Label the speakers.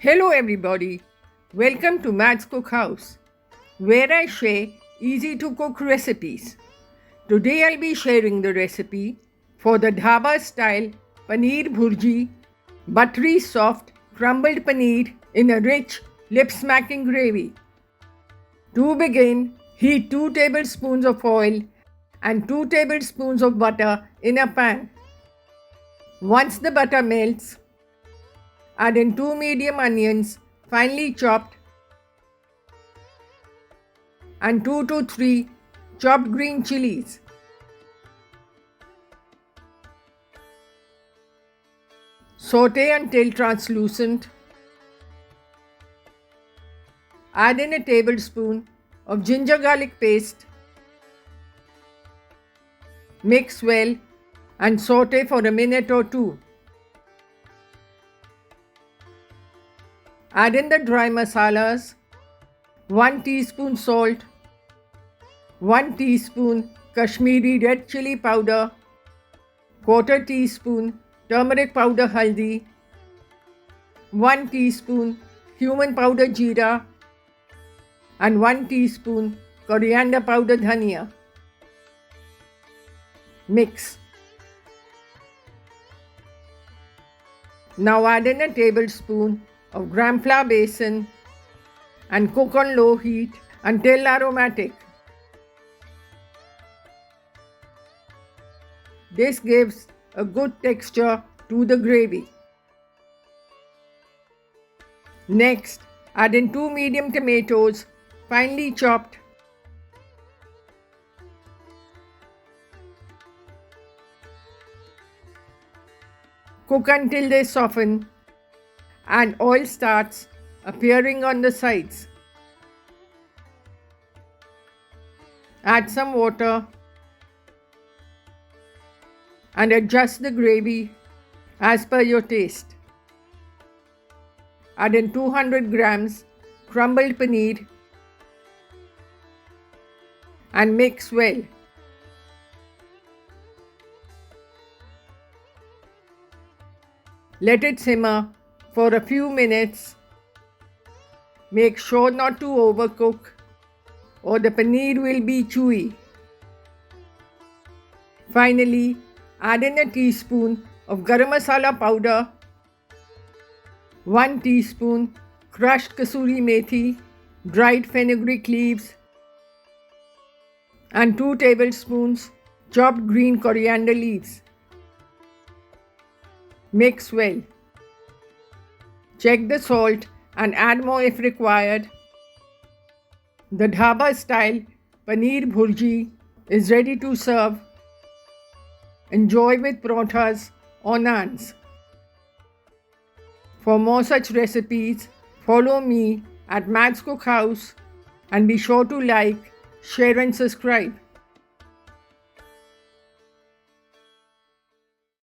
Speaker 1: Hello everybody, welcome to Matt's Cookhouse, where I share easy to cook recipes. Today I'll be sharing the recipe for the Dhaba Style Paneer Bhurji, buttery soft crumbled paneer in a rich lip-smacking gravy. To begin, heat 2 tablespoons of oil and 2 tablespoons of butter in a pan. Once the butter melts, add in 2 medium onions finely chopped and 2 to 3 chopped green chilies. Saute until translucent. Add in a tablespoon of ginger garlic paste. Mix well and saute for a minute or two. Add in the dry masalas, 1 teaspoon salt, 1 teaspoon Kashmiri red chili powder, quarter teaspoon turmeric powder haldi, 1 teaspoon cumin powder jeera, and 1 teaspoon coriander powder dhania. Mix. Now add in a tablespoon of gram flour besan and cook on low heat until aromatic. This gives a good texture to the gravy. Next, add in 2 medium tomatoes finely chopped. Cook until they soften and oil starts appearing on the sides. Add some water and adjust the gravy as per your taste. Add in 200 grams crumbled paneer and mix well. Let it simmer for a few minutes. Make sure not to overcook or the paneer will be chewy. Finally, add in a teaspoon of garam masala powder, 1 teaspoon crushed kasuri methi, dried fenugreek leaves, and 2 tablespoons chopped green coriander leaves. Mix well. Check the salt and add more if required. The Dhaba Style Paneer Bhurji is ready to serve. Enjoy with parathas or naans. For more such recipes, follow me at Matt's Cookhouse and be sure to like, share and subscribe.